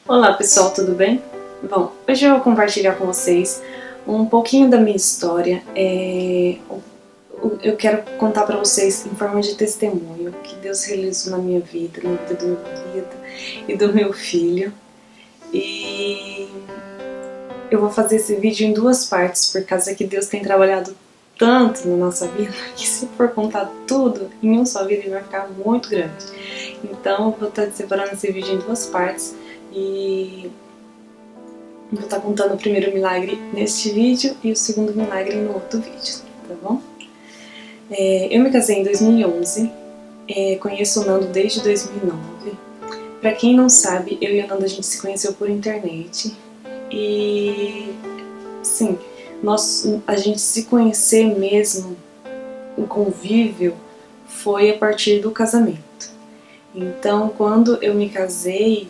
Olá pessoal, tudo bem? Bom, hoje eu vou compartilhar com vocês um pouquinho da minha história. Eu quero contar para vocês em forma de testemunho que Deus realizou na minha vida, na vida do meu marido e do meu filho. E eu vou fazer esse vídeo em duas partes, por causa que Deus tem trabalhado tanto na nossa vida que se for contar tudo em um só vídeo vai ficar muito grande. Então eu vou estar separando esse vídeo em duas partes e vou estar contando o primeiro milagre neste vídeo e o segundo milagre no outro vídeo, tá bom? Eu me casei em 2011, conheço o Nando desde 2009. Pra quem não sabe, eu e o Nando a gente se conheceu por internet e, sim, a gente se conhecer mesmo, o convívio, foi a partir do casamento. Então, quando eu me casei,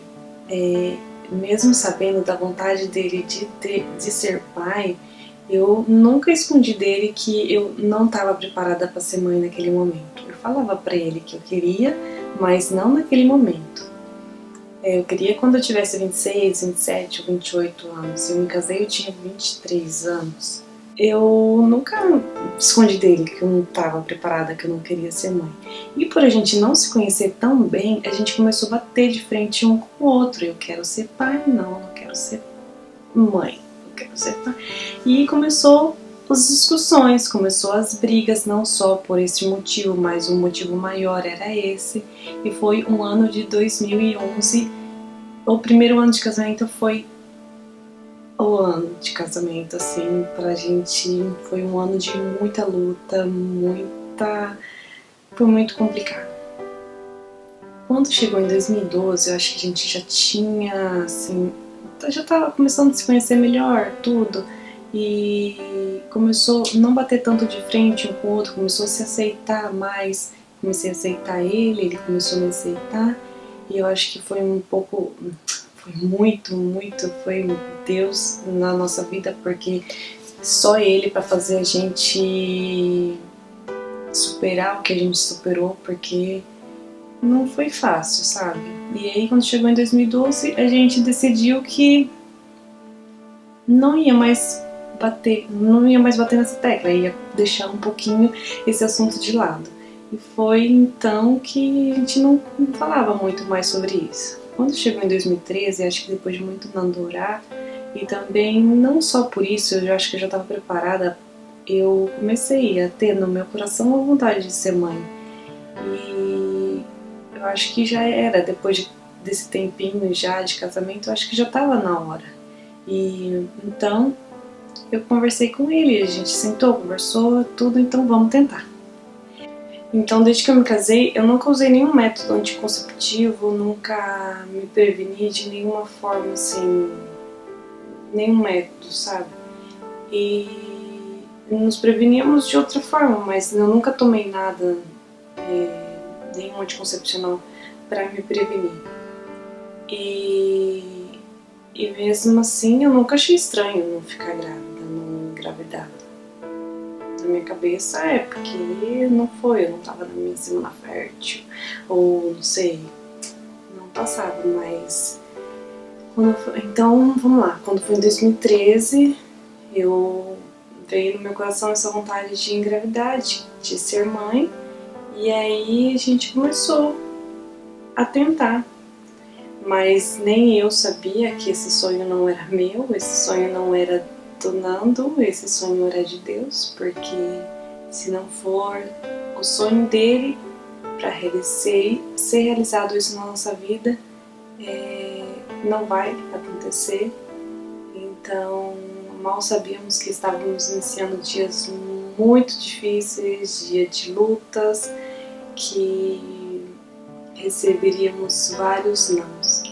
mesmo sabendo da vontade dele de ser pai, eu nunca escondi dele que eu não estava preparada para ser mãe naquele momento. Eu falava para ele que eu queria, mas não naquele momento. Eu queria quando eu tivesse 26, 27 ou 28 anos. Eu me casei, eu tinha 23 anos. Eu nunca escondi dele que eu não estava preparada, que eu não queria ser mãe. E por a gente não se conhecer tão bem, a gente começou a bater de frente um com o outro. Eu quero ser pai, não quero ser mãe, eu quero ser pai. E começou as discussões, começou as brigas, não só por esse motivo, mas um motivo maior era esse. E foi um ano de 2011, o primeiro ano de casamento foi o ano de casamento, assim, pra gente foi um ano de muita luta, foi muito complicado. Quando chegou em 2012, eu acho que a gente já tinha, assim, já tava começando a se conhecer melhor, tudo, e começou a não bater tanto de frente um com o outro, começou a se aceitar mais, comecei a aceitar ele começou a me aceitar, e eu acho que foi um pouco, foi muito, foi Deus na nossa vida, porque só ele para fazer a gente superar o que a gente superou, porque não foi fácil, sabe? E aí quando chegou em 2012, a gente decidiu que não ia mais não ia mais bater nessa tecla, ia deixar um pouquinho esse assunto de lado. E foi então que a gente não falava muito mais sobre isso. Quando chegou em 2013, acho que depois de muito namorar, e também não só por isso, eu acho que eu já estava preparada, eu comecei a ter no meu coração a vontade de ser mãe. E eu acho que já era, depois desse tempinho já de casamento, eu acho que já estava na hora. E então eu conversei com ele, a gente sentou, conversou, tudo, então vamos tentar. Então, desde que eu me casei, eu nunca usei nenhum método anticonceptivo, nunca me preveni de nenhuma forma, assim, nenhum método, sabe? E nos preveníamos de outra forma, mas eu nunca tomei nada, nenhum anticoncepcional para me prevenir. E mesmo assim, eu nunca achei estranho não ficar grávida, não engravidar. Na minha cabeça é porque não foi, eu não tava na minha semana fértil, ou não sei, não passava, mas então vamos lá, quando foi em 2013, eu veio no meu coração essa vontade de engravidar, de ser mãe, e aí a gente começou a tentar, mas nem eu sabia que esse sonho não era meu, esse sonho não era do Nando, esse sonho era de Deus, porque se não for o sonho dele para ser realizado isso na nossa vida, não vai acontecer. Então mal sabíamos que estávamos iniciando dias muito difíceis, dias de lutas, que receberíamos vários nãos.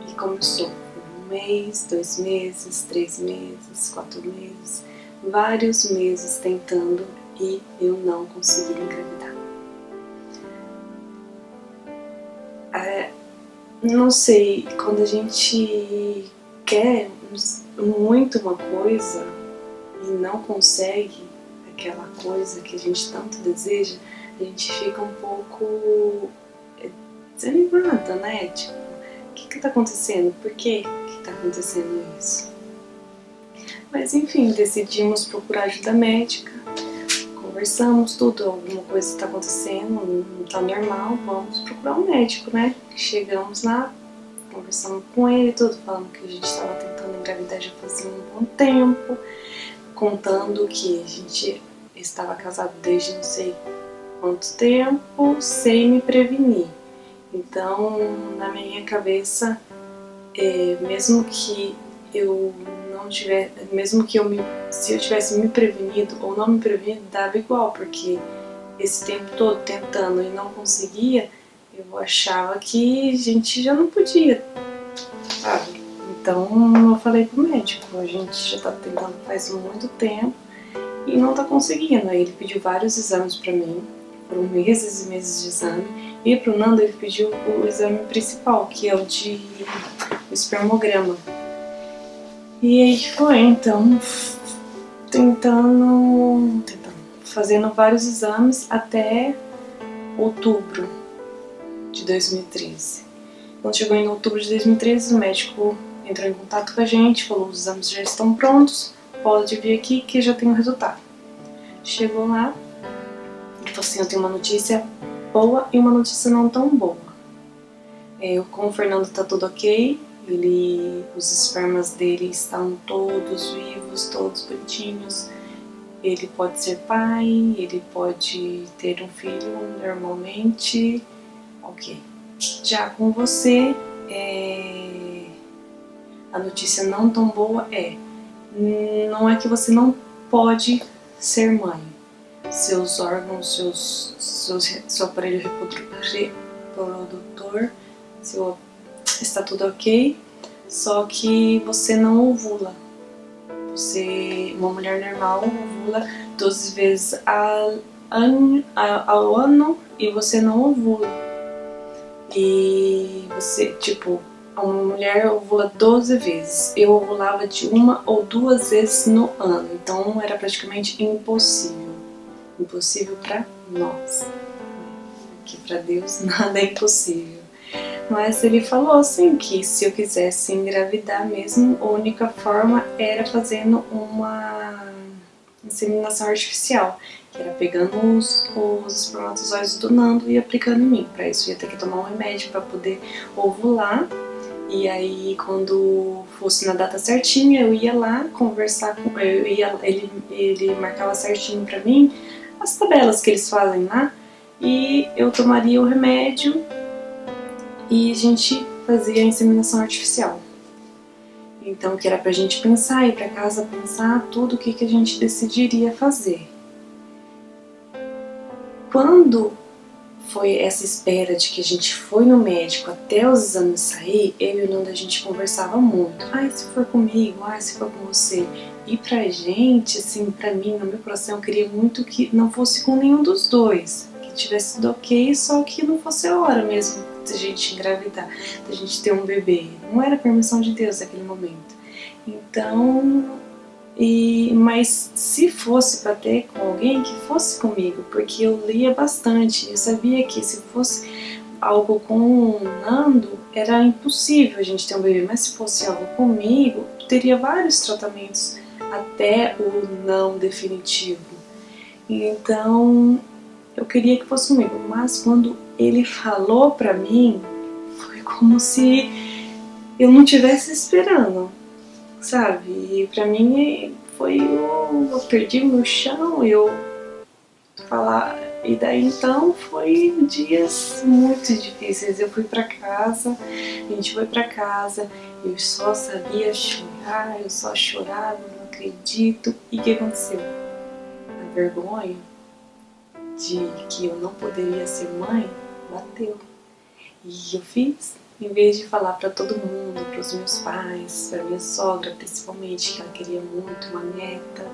E começou um mês, 2 meses, 3 meses, 4 meses, vários meses tentando e eu não consegui engravidar. Não sei, quando a gente quer muito uma coisa e não consegue aquela coisa que a gente tanto deseja, a gente fica um pouco desanimada, né? Tipo, que tá acontecendo? Por que tá acontecendo isso? Mas enfim, decidimos procurar ajuda médica, conversamos tudo, alguma coisa está acontecendo, não tá normal, vamos procurar um médico, né? Chegamos lá, conversamos com ele, tudo, falando que a gente estava tentando engravidar já fazia um bom tempo, contando que a gente estava casado desde não sei quanto tempo, sem me prevenir. Então, na minha cabeça, mesmo que eu não tivesse, se eu tivesse me prevenido ou não me prevenido, dava igual, porque esse tempo todo tentando e não conseguia, eu achava que a gente já não podia, sabe? Então eu falei pro médico, a gente já tá tentando faz muito tempo e não tá conseguindo. Aí ele pediu vários exames pra mim, foram meses e meses de exame, e pro Nando ele pediu o exame principal, que é o espermograma. E aí foi, então, fazendo vários exames até outubro de 2013. Quando chegou em outubro de 2013, o médico entrou em contato com a gente, falou: os exames já estão prontos, pode vir aqui que já tem o resultado. Chegou lá, ele falou assim: eu tenho uma notícia boa e uma notícia não tão boa. Com o Fernando tá tudo ok, os espermas dele estão todos vivos, todos bonitinhos. Ele pode ser pai, ele pode ter um filho normalmente, ok. Já com você, a notícia não tão boa não é que você não pode ser mãe. Seus órgãos, seu aparelho reprodutor, está tudo ok, só que você não ovula. Uma mulher normal ovula 12 vezes ao ano e você não ovula. E você, uma mulher ovula 12 vezes. Eu ovulava de 1 ou 2 vezes no ano, então era praticamente impossível. Impossível para nós. Porque para Deus nada é impossível. Mas ele falou assim que se eu quisesse engravidar mesmo, a única forma era fazendo uma inseminação artificial, que era pegando os espermatozoides do Nando e aplicando em mim. Para isso eu ia ter que tomar um remédio para poder ovular. E aí quando fosse na data certinha eu ia lá conversar com ele marcava certinho para mim as tabelas que eles fazem lá e eu tomaria o remédio e a gente fazia a inseminação artificial. Então, que era pra gente pensar, ir pra casa pensar tudo o que a gente decidiria fazer. Quando foi essa espera de que a gente foi no médico até os exames sair, eu e o Nando a gente conversava muito. Ai, se for comigo, ai, se for com você. E pra gente, assim, pra mim, no meu coração, eu queria muito que não fosse com nenhum dos dois. Que tivesse tudo ok, só que não fosse a hora mesmo da gente engravidar, da gente ter um bebê. Não era permissão de Deus naquele momento. Então, mas se fosse para ter com alguém, que fosse comigo, porque eu lia bastante. Eu sabia que se fosse algo com o Nando, era impossível a gente ter um bebê, mas se fosse algo comigo, teria vários tratamentos até o não definitivo. Então, eu queria que fosse comigo, mas quando ele falou pra mim, foi como se eu não estivesse esperando, sabe? E pra mim foi eu perdi meu chão, e daí então foi dias muito difíceis. Eu fui pra casa, a gente foi pra casa, eu só sabia chorar, eu só chorava, não acredito. E o que aconteceu? A vergonha de que eu não poderia ser mãe bateu. E eu fiz, em vez de falar para todo mundo, para os meus pais, para minha sogra principalmente, que ela queria muito uma neta,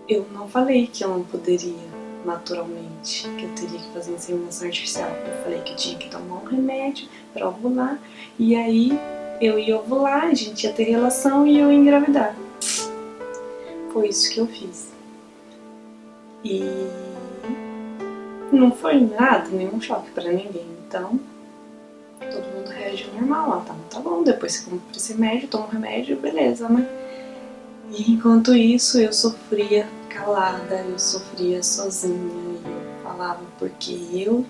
eu não falei que eu não poderia naturalmente, que eu teria que fazer inseminação artificial. Eu falei que eu tinha que tomar um remédio para ovular, e aí eu ia ovular, a gente ia ter relação e eu ia engravidar. Foi isso que eu fiz. E não foi nada, nenhum choque para ninguém. Então, todo mundo reagiu normal, tá bom, depois você compra esse remédio, toma o remédio, beleza, né? E enquanto isso eu sofria calada, eu sofria sozinha, e eu falava porque eu,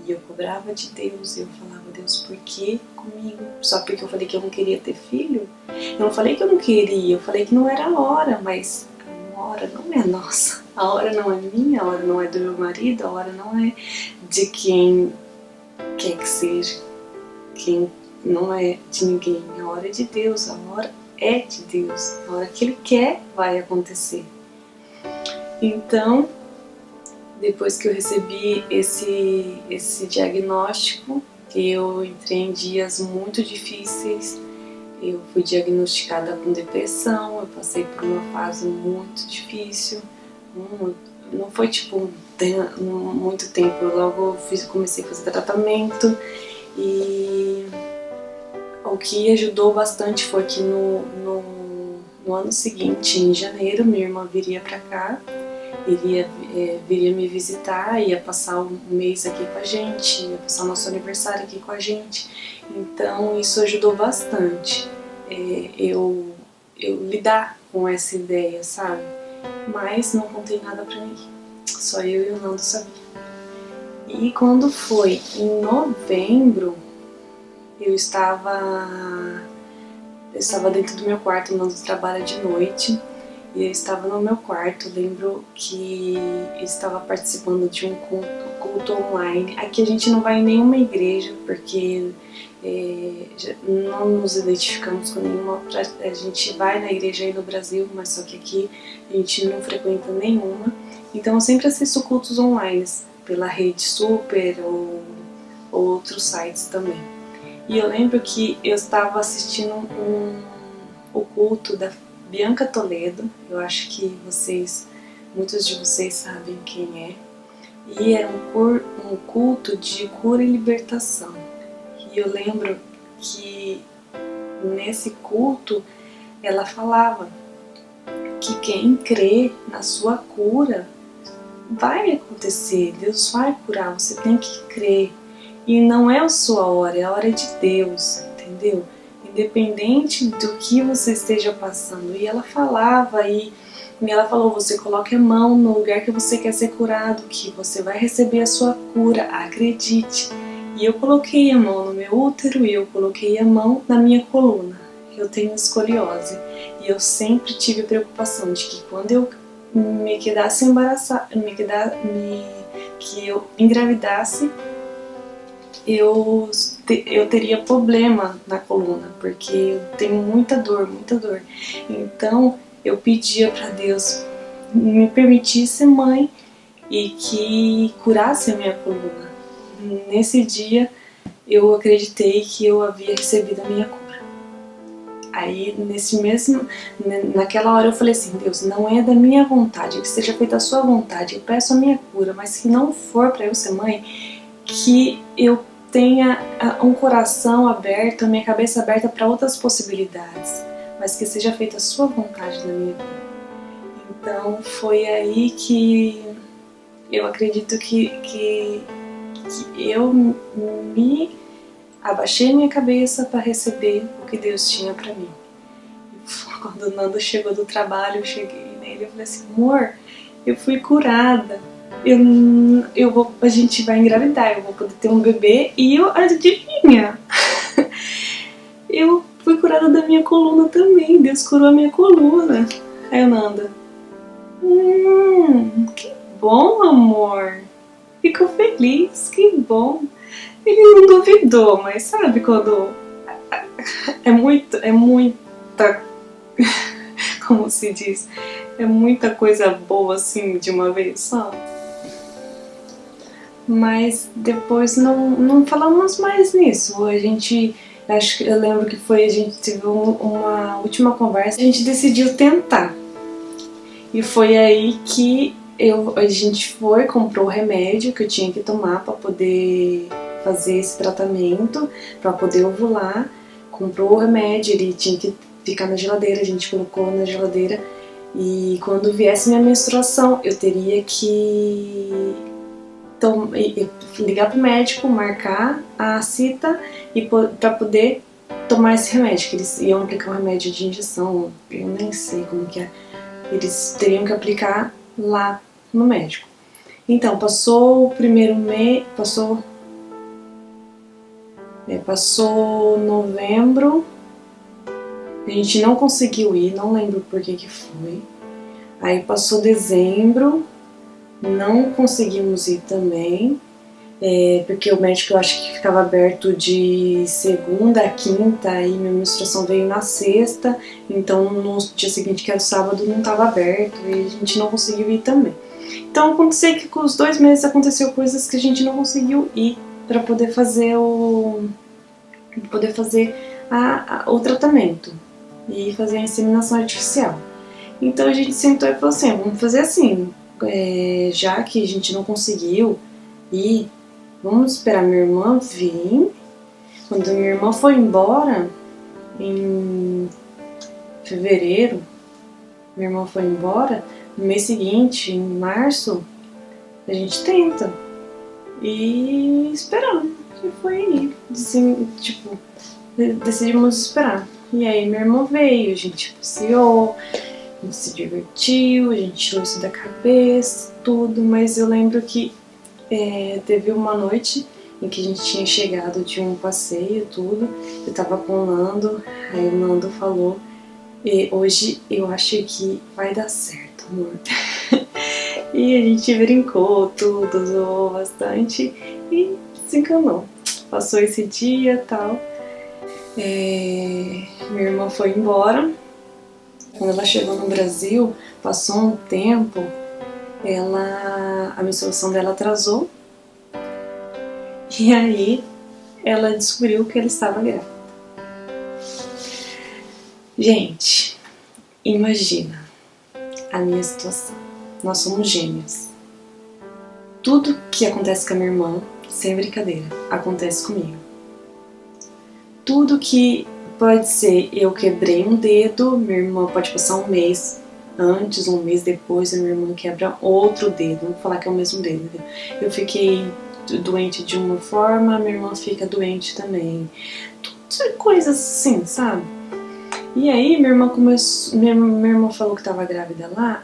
e eu cobrava de Deus, e eu falava, Deus, por que comigo? Só porque eu falei que eu não queria ter filho? Eu não falei que eu não queria, eu falei que não era a hora, mas a hora não é nossa, a hora não é minha, a hora não é do meu marido, a hora não é de quem quer que seja, quem não é de ninguém, a hora é de Deus, a hora é de Deus, a hora que Ele quer vai acontecer. Então, depois que eu recebi esse diagnóstico, eu entrei em dias muito difíceis. Eu fui diagnosticada com depressão, eu passei por uma fase muito difícil. Não foi tipo muito tempo, eu logo comecei a fazer tratamento. E o que ajudou bastante foi que no ano seguinte, em janeiro, minha irmã viria pra cá, viria me visitar, ia passar um mês aqui com a gente, ia passar o nosso aniversário aqui com a gente. Então isso ajudou bastante eu lidar com essa ideia, sabe? Mas não contei nada pra ninguém, só eu e o Nando sabia. E quando foi em novembro, eu estava dentro do meu quarto, o Nando trabalha de noite, e eu estava no meu quarto. Lembro que eu estava participando de um culto online. Aqui a gente não vai em nenhuma igreja, porque não nos identificamos com nenhuma. A gente vai na igreja aí no Brasil, mas só que aqui a gente não frequenta nenhuma. Então eu sempre assisto cultos online, pela Rede Super ou outros sites também. E eu lembro que eu estava assistindo o culto da Bianca Toledo, eu acho que muitos de vocês sabem quem é, e era um culto de cura e libertação. E eu lembro que nesse culto ela falava que quem crê na sua cura vai acontecer, Deus vai curar, você tem que crer. E não é a sua hora, é a hora de Deus, entendeu? Independente do que você esteja passando. E ela falava, e ela falou, você coloque a mão no lugar que você quer ser curado, que você vai receber a sua cura, acredite. E eu coloquei a mão no meu útero e eu coloquei a mão na minha coluna. Eu tenho escoliose e eu sempre tive preocupação de que quando eu me quedasse embaraçada, que eu engravidasse, eu teria problema na coluna, porque eu tenho muita dor. Então eu pedia para Deus me permitir ser mãe e que curasse a minha coluna. Nesse dia eu acreditei que eu havia recebido a minha cura. Aí naquela hora eu falei assim, Deus, não é da minha vontade, que seja feita a sua vontade, eu peço a minha cura, mas se não for para eu ser mãe, que eu tenha um coração aberto, a minha cabeça aberta para outras possibilidades, mas que seja feita a sua vontade na minha vida. Então foi aí que eu acredito que eu me abaixei minha cabeça para receber o que Deus tinha para mim. Quando o Nando chegou do trabalho, eu cheguei nele e falei assim, amor, eu fui curada. A gente vai engravidar, eu vou poder ter um bebê e adivinha, eu fui curada da minha coluna também, Deus curou a minha coluna. Aí o Nando, que bom, amor, ficou feliz, que bom. Ele não duvidou, mas sabe quando é muita, como se diz, é muita coisa boa assim de uma vez só. Mas depois não falamos mais nisso. Eu lembro que a gente teve uma última conversa, a gente decidiu tentar. E foi aí que a gente comprou o remédio que eu tinha que tomar para poder fazer esse tratamento, para poder ovular. Comprou o remédio, ele tinha que ficar na geladeira, a gente colocou na geladeira. E quando viesse minha menstruação, eu teria que ligar pro médico, marcar a cita para poder tomar esse remédio, que eles iam aplicar um remédio de injeção, eu nem sei como que é, eles teriam que aplicar lá no médico. Então, passou o primeiro mês, passou novembro, a gente não conseguiu ir, não lembro por que foi. Aí passou dezembro, não conseguimos ir também, porque o médico eu acho que ficava aberto de segunda a quinta e minha menstruação veio na sexta, então no dia seguinte, que era o sábado, não estava aberto e a gente não conseguiu ir também. Então aconteceu que com os 2 meses aconteceu coisas que a gente não conseguiu ir para poder fazer o tratamento e fazer a inseminação artificial. Então a gente sentou e falou assim, vamos fazer assim, já que a gente não conseguiu ir, vamos esperar minha irmã vir. Quando minha irmã foi embora, em fevereiro, minha irmã foi embora, no mês seguinte, em março, a gente tenta. E esperamos. E foi aí. Assim, tipo, decidimos esperar. E aí minha irmã veio, a gente passeou, a gente se divertiu, a gente tirou isso da cabeça, tudo, mas eu lembro que teve uma noite em que a gente tinha chegado de um passeio, tudo, eu tava com o Nando, aí o Nando falou, hoje eu acho que vai dar certo, amor. E a gente brincou tudo, zoou bastante e se encanou. Passou esse dia e tal. Minha irmã foi embora. Quando ela chegou no Brasil, passou um tempo, a menstruação dela atrasou. E aí ela descobriu que ela estava grávida. Gente, imagina a minha situação. Nós somos gêmeos. Tudo que acontece com a minha irmã, sem brincadeira, acontece comigo. Tudo que pode ser, eu quebrei um dedo, minha irmã pode passar um mês antes, um mês depois, a minha irmã quebra outro dedo, não vou falar que é o mesmo dedo. Eu fiquei doente de uma forma, minha irmã fica doente também. Tudo coisas assim, sabe? E aí minha irmã falou que estava grávida lá,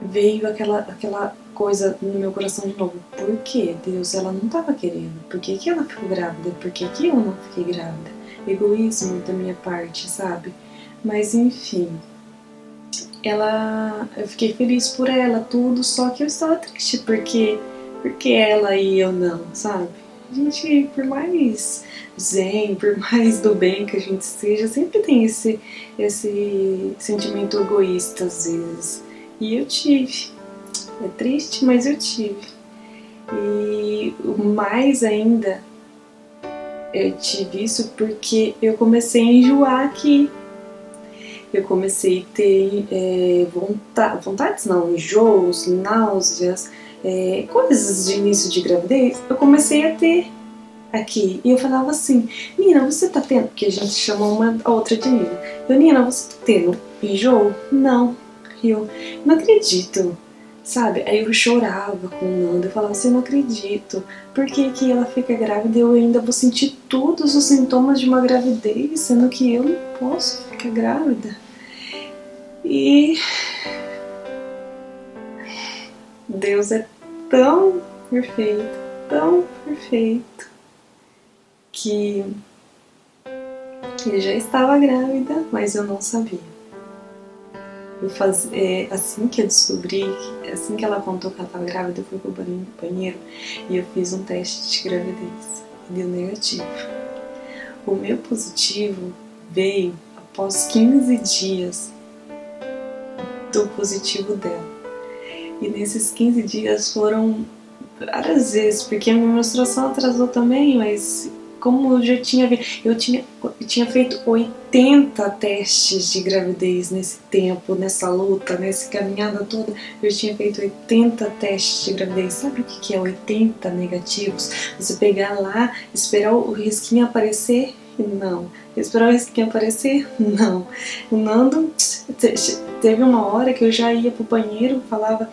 veio aquela coisa no meu coração de novo. Por que, Deus? Ela não estava querendo. Por que ela ficou grávida? Por que eu não fiquei grávida? Egoísmo da minha parte, sabe? Mas enfim, eu fiquei feliz por ela, tudo, só que eu estava triste porque ela e eu não, sabe? A gente, por mais zen, por mais do bem que a gente seja, sempre tem esse sentimento egoísta às vezes. E eu tive. É triste, mas eu tive. E mais ainda, eu tive isso porque eu comecei a enjoar aqui. Eu comecei a ter vontades não, enjoos, náuseas, coisas de início de gravidez. Eu comecei a ter aqui. E eu falava assim, Nina, você tá tendo? Porque a gente chama uma a outra de Nina. Nina, você tá tendo enjoo? Não. Eu não acredito, sabe? Aí eu chorava com o Nando, eu falava assim, não acredito, por que ela fica grávida e eu ainda vou sentir todos os sintomas de uma gravidez, sendo que eu não posso ficar grávida? E Deus é tão perfeito, que eu já estava grávida, mas eu não sabia. Assim que eu descobri, assim que ela contou que ela estava grávida, eu fui pro banheiro e eu fiz um teste de gravidez e deu negativo. O meu positivo veio após 15 dias do positivo dela. E nesses 15 dias foram várias vezes, porque a minha menstruação atrasou também, mas como eu já tinha eu tinha feito 80 testes de gravidez nesse tempo, nessa luta, nessa caminhada toda, eu tinha feito 80 testes de gravidez. Sabe o que é 80 negativos? Você pegar lá, esperar o risquinho aparecer? Não. Esperar o risquinho aparecer? Não. O Nando, teve uma hora que eu já ia pro banheiro, falava,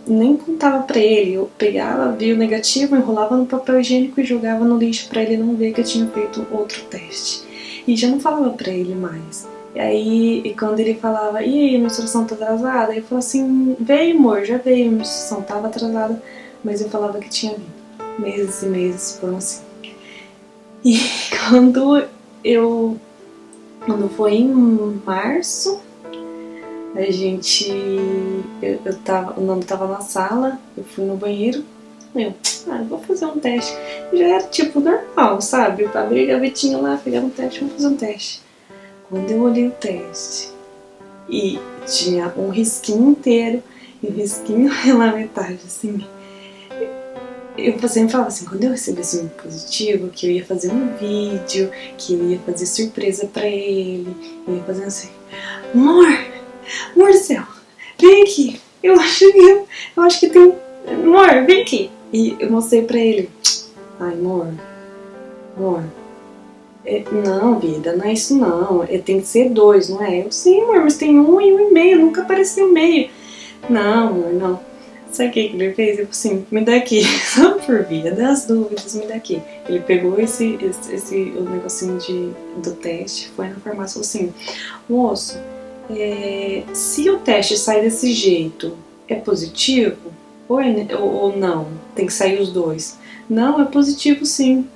nem contava pra ele, eu pegava, via o negativo, enrolava no papel higiênico e jogava no lixo pra ele não ver que eu tinha feito outro teste. E já não falava pra ele mais. E aí, e quando ele falava, e aí, a menstruação tá atrasada? Eu falava assim, veio amor, já veio, a menstruação tava atrasada, mas eu falava que tinha vindo. Meses e meses foram assim. E quando foi em março, a gente, o Nando tava na sala, eu fui no banheiro, vou fazer um teste. Já era tipo normal, sabe? Eu abri a gavetinha lá, pegar um teste, vamos fazer um teste. Quando eu olhei o teste e tinha um risquinho inteiro e um risquinho pela metade, assim, eu sempre falava assim, quando eu recebesse um positivo, que eu ia fazer um vídeo, que eu ia fazer surpresa pra ele, eu ia fazer assim, amor do céu, vem aqui, eu acho que tem, amor, vem aqui. E eu mostrei pra ele, ai amor, não vida, não é isso não, tem que ser 2, não é? Eu, sim amor, mas tem 1 e 1,5, nunca apareceu meio. Não amor, não. Sabe o que ele fez? Eu falei assim, me dá aqui, só por via das dúvidas, me dá aqui. Ele pegou o negocinho do teste, foi na farmácia e falou assim, moço, se o teste sai desse jeito, é positivo? Ou não? Tem que sair os 2. Não, é positivo sim.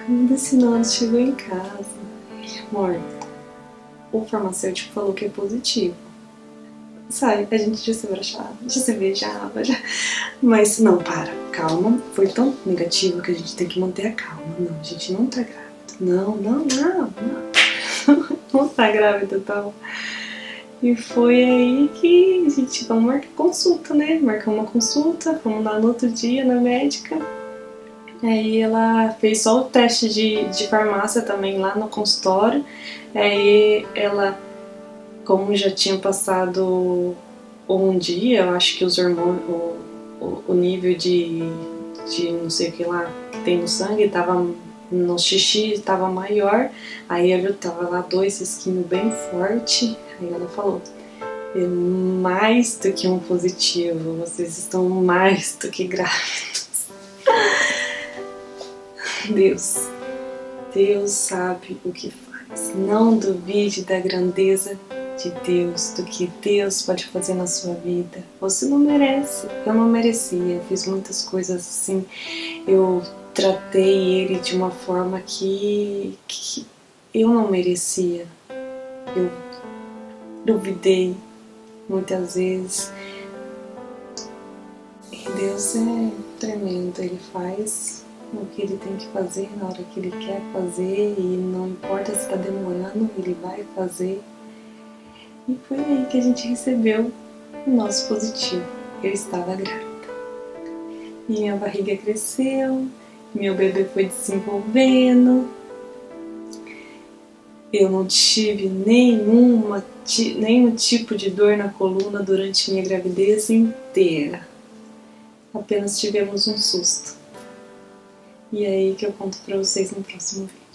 Quando esse Nando chegou em casa, amor, o farmacêutico falou que é positivo. Sabe, a gente já se abraçava, já se beijava, já. Mas não, calma, foi tão negativo que a gente tem que manter a calma. Não, a gente não tá grávida. Não. Não tá grávida, tal. E foi aí que a gente vamos marcar consulta, né? Marcamos uma consulta, fomos lá no outro dia na médica. Aí ela fez só o teste de farmácia também lá no consultório. Aí ela, como já tinha passado um dia, eu acho que os hormônios, o nível de não sei o que lá que tem no sangue tava no xixi, estava maior. Aí eu tava lá 2 risquinhos bem forte. Aí ela falou, é mais do que um positivo, vocês estão mais do que grávidos. Deus sabe o que faz. Não duvide da grandeza de Deus, do que Deus pode fazer na sua vida. Você não merece. Eu não merecia. Fiz muitas coisas assim. Eu tratei ele de uma forma que eu não merecia. Eu duvidei muitas vezes. E Deus é tremendo. Ele faz o que ele tem que fazer na hora que ele quer fazer, e não importa se está demorando, ele vai fazer. E foi aí que a gente recebeu o nosso positivo. Eu estava grávida. Minha barriga cresceu, meu bebê foi desenvolvendo. Eu não tive nenhum tipo de dor na coluna durante minha gravidez inteira. Apenas tivemos um susto. E é aí que eu conto pra vocês no próximo vídeo.